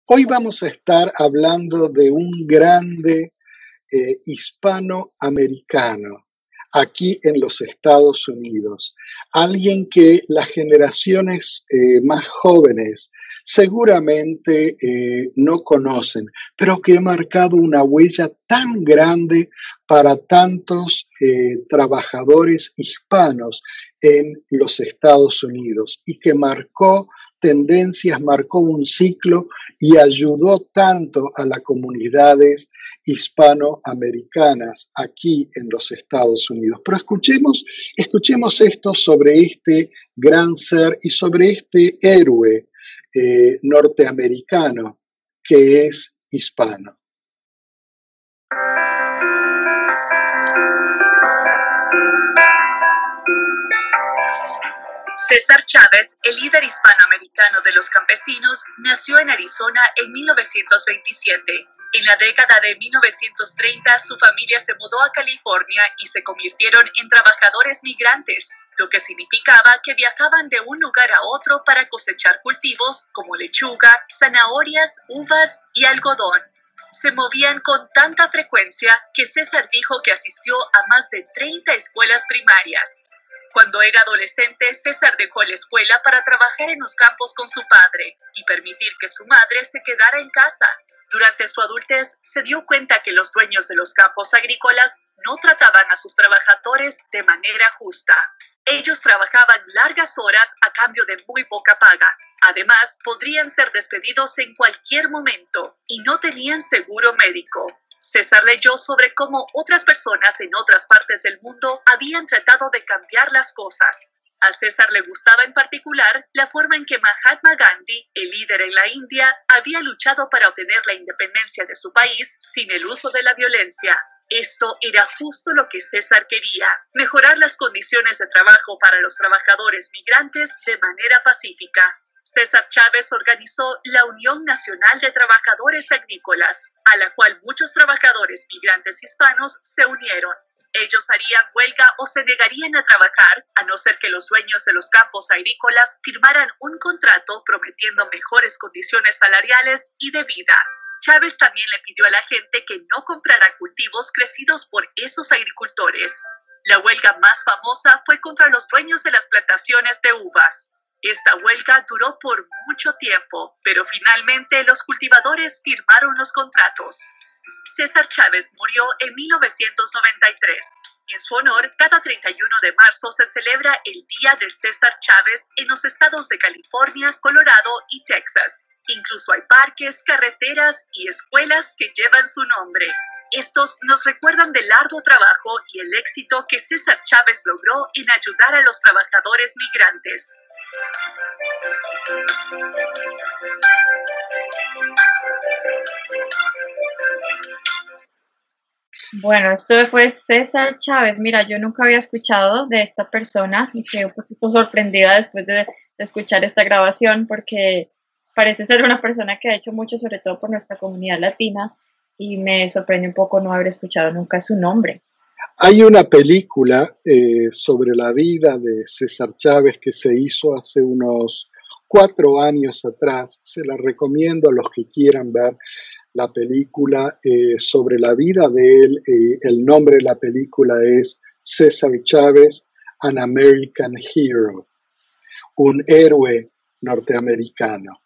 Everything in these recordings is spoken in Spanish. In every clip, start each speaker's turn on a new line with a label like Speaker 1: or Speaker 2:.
Speaker 1: Hoy vamos a estar hablando de un grande hispanoamericano aquí en los Estados Unidos, alguien que las generaciones más jóvenes seguramente no conocen, pero que ha marcado una huella tan grande para tantos trabajadores hispanos en los Estados Unidos y que marcó tendencias, marcó un ciclo y ayudó tanto a las comunidades hispanoamericanas aquí en los Estados Unidos. Pero escuchemos esto sobre este gran ser y sobre este héroe norteamericano que es hispano.
Speaker 2: César Chávez, el líder hispanoamericano de los campesinos, nació en Arizona en 1927. En la década de 1930, su familia se mudó a California y se convirtieron en trabajadores migrantes, lo que significaba que viajaban de un lugar a otro para cosechar cultivos como lechuga, zanahorias, uvas y algodón. Se movían con tanta frecuencia que César dijo que asistió a más de 30 escuelas primarias. Cuando era adolescente, César dejó la escuela para trabajar en los campos con su padre y permitir que su madre se quedara en casa. Durante su adultez, se dio cuenta que los dueños de los campos agrícolas no trataban a sus trabajadores de manera justa. Ellos trabajaban largas horas a cambio de muy poca paga. Además, podrían ser despedidos en cualquier momento y no tenían seguro médico. César leyó sobre cómo otras personas en otras partes del mundo habían tratado de cambiar las cosas. A César le gustaba en particular la forma en que Mahatma Gandhi, el líder en la India, había luchado para obtener la independencia de su país sin el uso de la violencia. Esto era justo lo que César quería: mejorar las condiciones de trabajo para los trabajadores migrantes de manera pacífica. César Chávez organizó la Unión Nacional de Trabajadores Agrícolas, a la cual muchos trabajadores migrantes hispanos se unieron. Ellos harían huelga o se negarían a trabajar, a no ser que los dueños de los campos agrícolas firmaran un contrato prometiendo mejores condiciones salariales y de vida. Chávez también le pidió a la gente que no comprara cultivos crecidos por esos agricultores. La huelga más famosa fue contra los dueños de las plantaciones de uvas. Esta huelga duró por mucho tiempo, pero finalmente los cultivadores firmaron los contratos. César Chávez murió en 1993. En su honor, cada 31 de marzo se celebra el Día de César Chávez en los estados de California, Colorado y Texas. Incluso hay parques, carreteras y escuelas que llevan su nombre. Estos nos recuerdan del arduo trabajo y el éxito que César Chávez logró en ayudar a los trabajadores migrantes.
Speaker 3: Bueno, esto fue César Chávez. Mira, yo nunca había escuchado de esta persona y quedé un poquito sorprendida después de escuchar esta grabación, porque parece ser una persona que ha hecho mucho, sobre todo por nuestra comunidad latina, y me sorprende un poco no haber escuchado nunca su nombre.
Speaker 1: Hay una película sobre la vida de César Chávez que se hizo hace unos 4 años atrás. Se la recomiendo a los que quieran ver la película sobre la vida de él. El nombre de la película es César Chávez, An American Hero, un héroe norteamericano.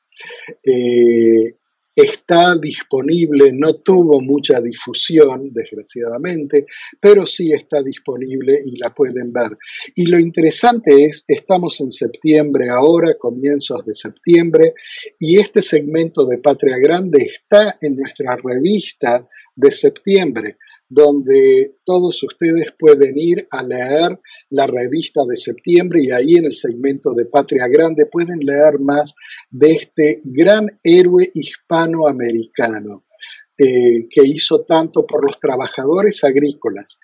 Speaker 1: Está disponible, no tuvo mucha difusión, desgraciadamente, pero sí está disponible y la pueden ver. Y lo interesante es, estamos en septiembre ahora, comienzos de septiembre, y este segmento de Patria Grande está en nuestra revista de septiembre, donde todos ustedes pueden ir a leer la revista de septiembre y ahí en el segmento de Patria Grande pueden leer más de este gran héroe hispanoamericano que hizo tanto por los trabajadores agrícolas.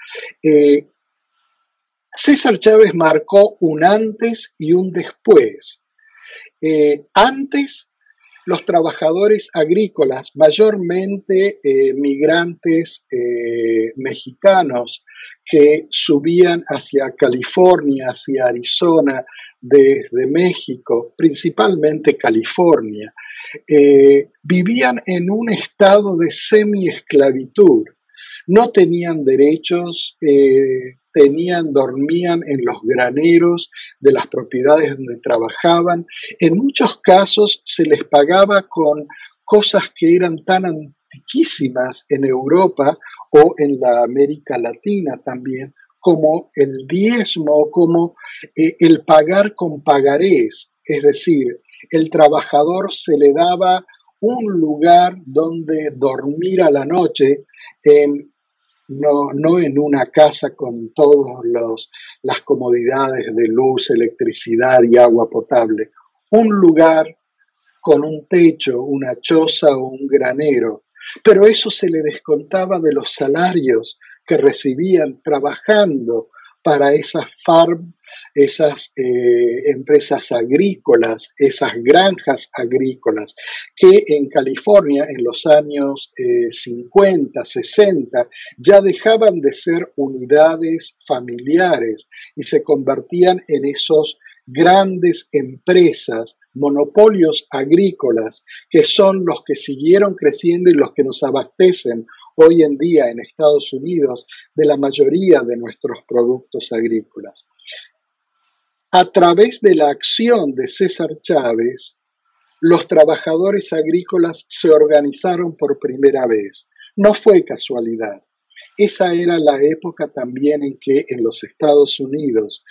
Speaker 1: César Chávez marcó un antes y un después. Antes los trabajadores agrícolas, mayormente migrantes mexicanos que subían hacia California, hacia Arizona, desde México, principalmente California, vivían en un estado de semi-esclavitud. No tenían derechos, dormían en los graneros de las propiedades donde trabajaban. En muchos casos se les pagaba con cosas que eran tan antiquísimas en Europa o en la América Latina también, como el diezmo, como el pagar con pagarés, es decir, el trabajador se le daba un lugar donde dormir a la noche, no en una casa con todas las comodidades de luz, electricidad y agua potable, un lugar con un techo, una choza o un granero, pero eso se le descontaba de los salarios que recibían trabajando para esas farm, esas empresas agrícolas, esas granjas agrícolas, que en California en los años 50, 60 ya dejaban de ser unidades familiares y se convertían en esos grandes empresas, monopolios agrícolas, que son los que siguieron creciendo y los que nos abastecen hoy en día en Estados Unidos de la mayoría de nuestros productos agrícolas. A través de la acción de César Chávez, los trabajadores agrícolas se organizaron por primera vez. No fue casualidad. Esa era la época también en que en los Estados Unidos,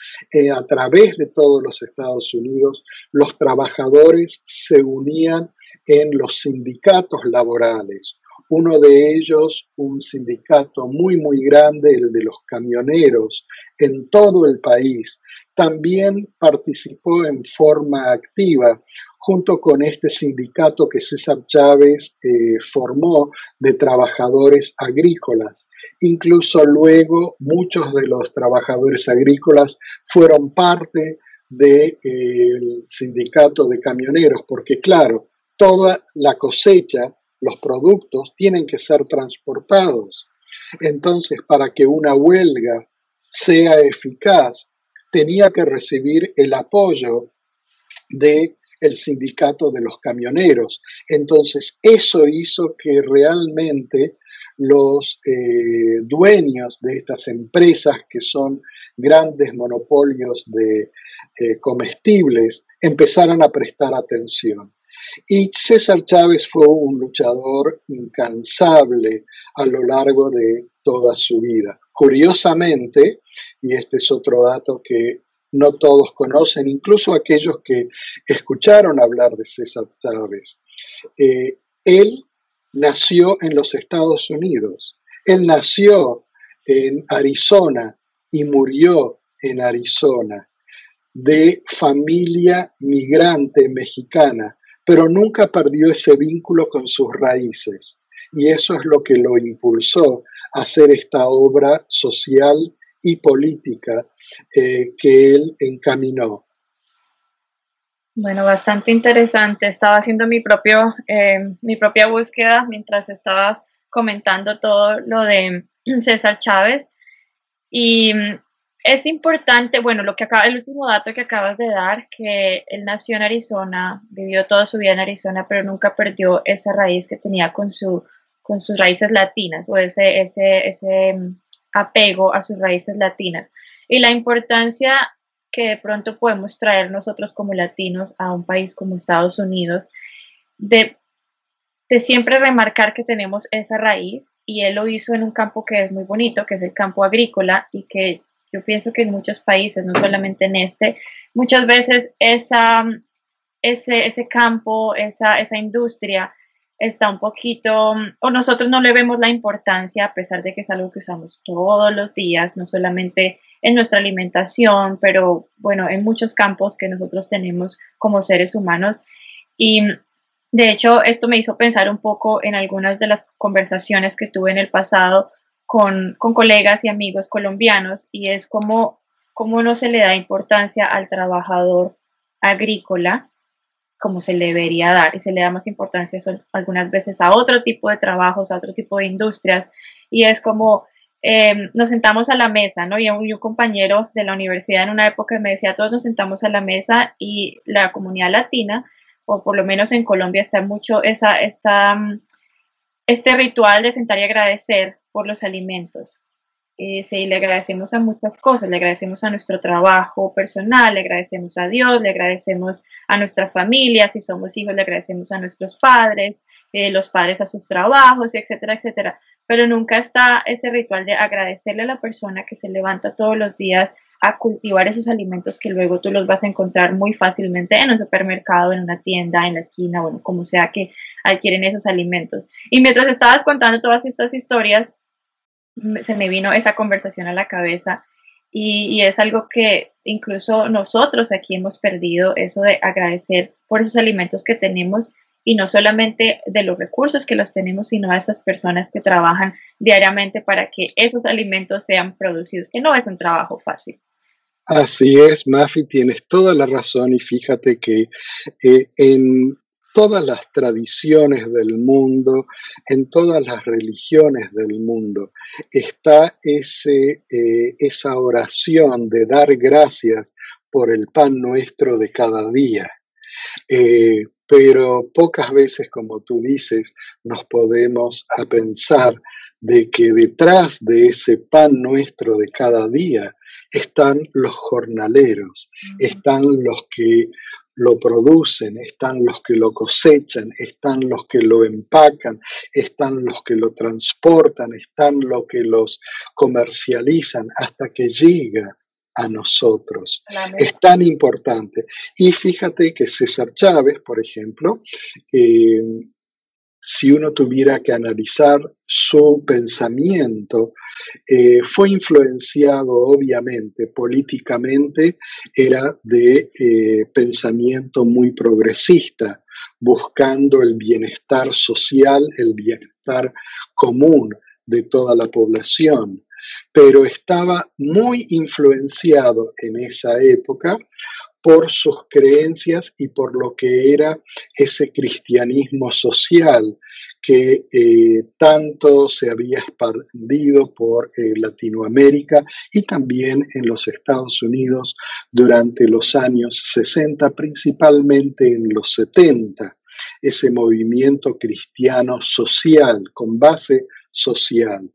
Speaker 1: a través de todos los Estados Unidos, los trabajadores se unían en los sindicatos laborales. Uno de ellos, un sindicato muy, muy grande, el de los camioneros, en todo el país, también participó en forma activa junto con este sindicato que César Chávez formó de trabajadores agrícolas. Incluso luego muchos de los trabajadores agrícolas fueron parte del sindicato de camioneros, porque claro, toda la cosecha, los productos tienen que ser transportados. Entonces, para que una huelga sea eficaz, tenía que recibir el apoyo del sindicato de los camioneros. Entonces, eso hizo que realmente los dueños de estas empresas, que son grandes monopolios de comestibles, empezaran a prestar atención. Y César Chávez fue un luchador incansable a lo largo de toda su vida. Curiosamente, y este es otro dato que no todos conocen, incluso aquellos que escucharon hablar de César Chávez, él nació en los Estados Unidos. Él nació en Arizona y murió en Arizona, de familia migrante mexicana, pero nunca perdió ese vínculo con sus raíces. Y eso es lo que lo impulsó a hacer esta obra social y política que él encaminó.
Speaker 3: Bueno, bastante interesante. Estaba haciendo mi propia búsqueda mientras estabas comentando todo lo de César Chávez. Y es importante, bueno, el último dato que acabas de dar, que él nació en Arizona, vivió toda su vida en Arizona, pero nunca perdió esa raíz que tenía con sus raíces latinas, o ese apego a sus raíces latinas. Y la importancia que de pronto podemos traer nosotros como latinos a un país como Estados Unidos, de siempre remarcar que tenemos esa raíz, y él lo hizo en un campo que es muy bonito, que es el campo agrícola, y que yo pienso que en muchos países, no solamente en este, muchas veces ese campo, esa industria está un poquito, o nosotros no le vemos la importancia, a pesar de que es algo que usamos todos los días, no solamente en nuestra alimentación, pero bueno, en muchos campos que nosotros tenemos como seres humanos. Y de hecho, esto me hizo pensar un poco en algunas de las conversaciones que tuve en el pasado con colegas y amigos colombianos, y es cómo no se le da importancia al trabajador agrícola, como se le debería dar y se le da más importancia algunas veces a otro tipo de trabajos, a otro tipo de industrias y es como nos sentamos a la mesa, ¿no? Y un compañero de la universidad en una época me decía, todos nos sentamos a la mesa y la comunidad latina, o por lo menos en Colombia está mucho este ritual de sentar y agradecer por los alimentos. Sí, le agradecemos a muchas cosas, le agradecemos a nuestro trabajo personal, le agradecemos a Dios, le agradecemos a nuestra familia, si somos hijos, le agradecemos a nuestros padres, los padres a sus trabajos, etcétera, etcétera. Pero nunca está ese ritual de agradecerle a la persona que se levanta todos los días a cultivar esos alimentos que luego tú los vas a encontrar muy fácilmente en un supermercado, en una tienda, en la esquina, bueno, como sea que adquieren esos alimentos. Y mientras estabas contando todas estas historias, se me vino esa conversación a la cabeza y es algo que incluso nosotros aquí hemos perdido, eso de agradecer por esos alimentos que tenemos y no solamente de los recursos que los tenemos, sino a esas personas que trabajan diariamente para que esos alimentos sean producidos, que no es un trabajo fácil.
Speaker 1: Así es, Mafi, tienes toda la razón y fíjate que en todas las tradiciones del mundo, en todas las religiones del mundo, está esa oración de dar gracias por el pan nuestro de cada día. Pero pocas veces, como tú dices, nos podemos a pensar de que detrás de ese pan nuestro de cada día están los jornaleros, están los que lo producen, están los que lo cosechan, están los que lo empacan, están los que lo transportan, están los que los comercializan hasta que llega a nosotros. Es tan importante. Y fíjate que César Chávez, por ejemplo, si uno tuviera que analizar su pensamiento, fue influenciado obviamente políticamente, era de pensamiento muy progresista, buscando el bienestar social, el bienestar común de toda la población, pero estaba muy influenciado en esa época por sus creencias y por lo que era ese cristianismo social que tanto se había expandido por Latinoamérica y también en los Estados Unidos durante los años 60, principalmente en los 70, ese movimiento cristiano social, con base social.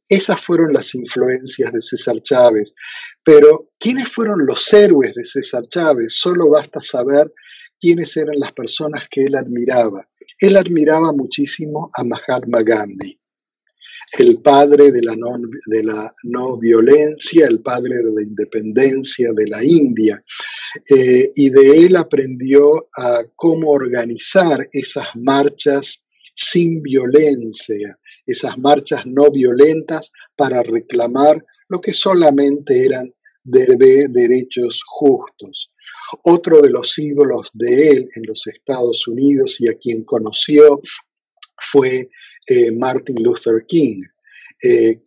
Speaker 1: Esas fueron las influencias de César Chávez. Pero, ¿quiénes fueron los héroes de César Chávez? Solo basta saber quiénes eran las personas que él admiraba. Él admiraba muchísimo a Mahatma Gandhi, el padre de la no violencia, el padre de la independencia de la India. Y de él aprendió a cómo organizar esas marchas sin violencia, esas marchas no violentas para reclamar lo que solamente eran de derechos justos. Otro de los ídolos de él en los Estados Unidos y a quien conoció fue Martin Luther King,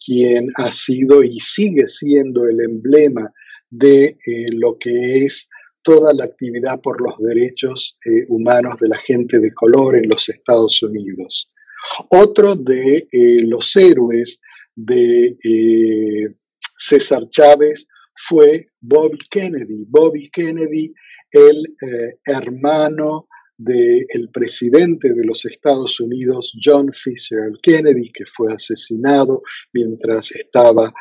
Speaker 1: quien ha sido y sigue siendo el emblema de lo que es toda la actividad por los derechos humanos de la gente de color en los Estados Unidos. Otro de los héroes de César Chávez fue Bobby Kennedy. Bobby Kennedy, el hermano del presidente de los Estados Unidos, John Fitzgerald Kennedy, que fue asesinado mientras estaba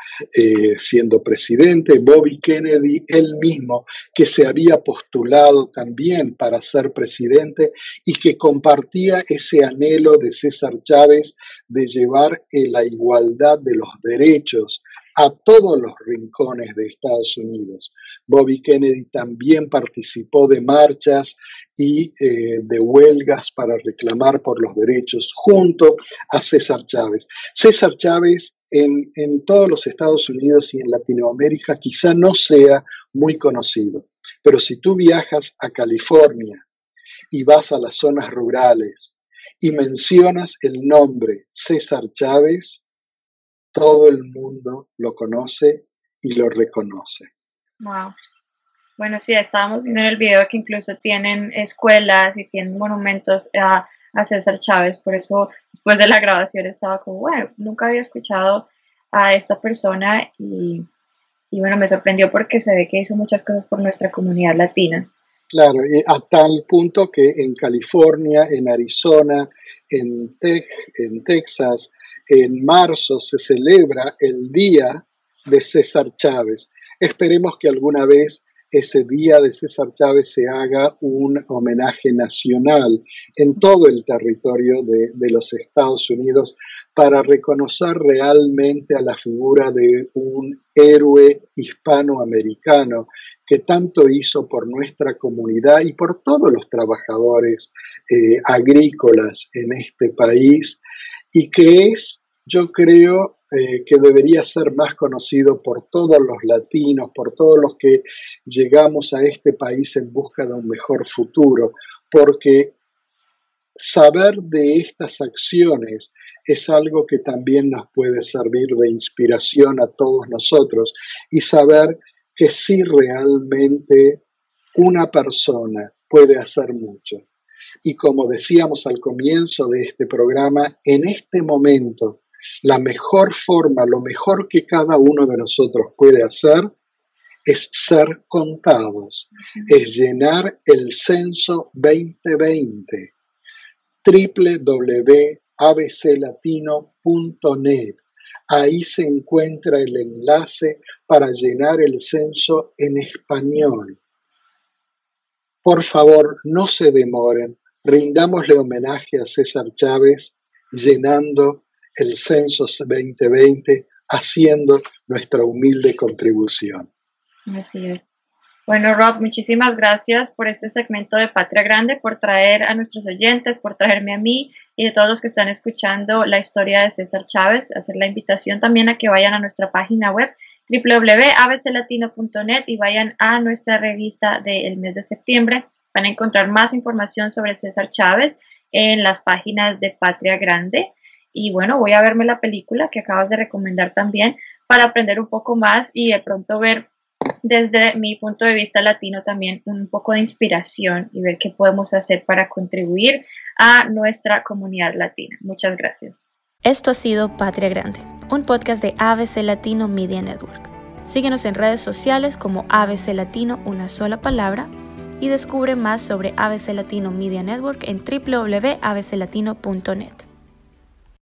Speaker 1: siendo presidente. Bobby Kennedy, él mismo, que se había postulado también para ser presidente y que compartía ese anhelo de César Chávez de llevar la igualdad de los derechos a todos los rincones de Estados Unidos. Bobby Kennedy también participó de marchas y de huelgas para reclamar por los derechos junto a César Chávez. César Chávez en todos los Estados Unidos y en Latinoamérica quizá no sea muy conocido, pero si tú viajas a California y vas a las zonas rurales y mencionas el nombre César Chávez, todo el mundo lo conoce y lo reconoce.
Speaker 3: Wow. Bueno, sí, estábamos viendo en el video que incluso tienen escuelas y tienen monumentos a César Chávez, por eso después de la grabación estaba como, bueno, nunca había escuchado a esta persona y bueno, me sorprendió porque se ve que hizo muchas cosas por nuestra comunidad latina.
Speaker 1: Claro, a tal punto que en California, en Arizona, en Texas, en marzo se celebra el Día de César Chávez. Esperemos que alguna vez ese Día de César Chávez se haga un homenaje nacional en todo el territorio de los Estados Unidos para reconocer realmente a la figura de un héroe hispanoamericano que tanto hizo por nuestra comunidad y por todos los trabajadores agrícolas en este país y que es, yo creo, que debería ser más conocido por todos los latinos, por todos los que llegamos a este país en busca de un mejor futuro, porque saber de estas acciones es algo que también nos puede servir de inspiración a todos nosotros y saber que sí realmente una persona puede hacer mucho. Y como decíamos al comienzo de este programa, en este momento, la mejor forma, lo mejor que cada uno de nosotros puede hacer es ser contados, es llenar el censo 2020, www.abclatino.net. Ahí se encuentra el enlace para llenar el censo en español. Por favor, no se demoren, rindámosle homenaje a César Chávez llenando el censo 2020, haciendo nuestra humilde contribución.
Speaker 3: Así es. Bueno, Rob, muchísimas gracias por este segmento de Patria Grande, por traer a nuestros oyentes, por traerme a mí y a todos los que están escuchando la historia de César Chávez, hacer la invitación también a que vayan a nuestra página web www.abclatino.net y vayan a nuestra revista del mes de septiembre. Van a encontrar más información sobre César Chávez en las páginas de Patria Grande. Y bueno, voy a verme la película que acabas de recomendar también para aprender un poco más y de pronto ver desde mi punto de vista latino también un poco de inspiración y ver qué podemos hacer para contribuir a nuestra comunidad latina. Muchas gracias.
Speaker 4: Esto ha sido Patria Grande, un podcast de ABC Latino Media Network. Síguenos en redes sociales como ABC Latino, una sola palabra, y descubre más sobre ABC Latino Media Network en www.abclatino.net.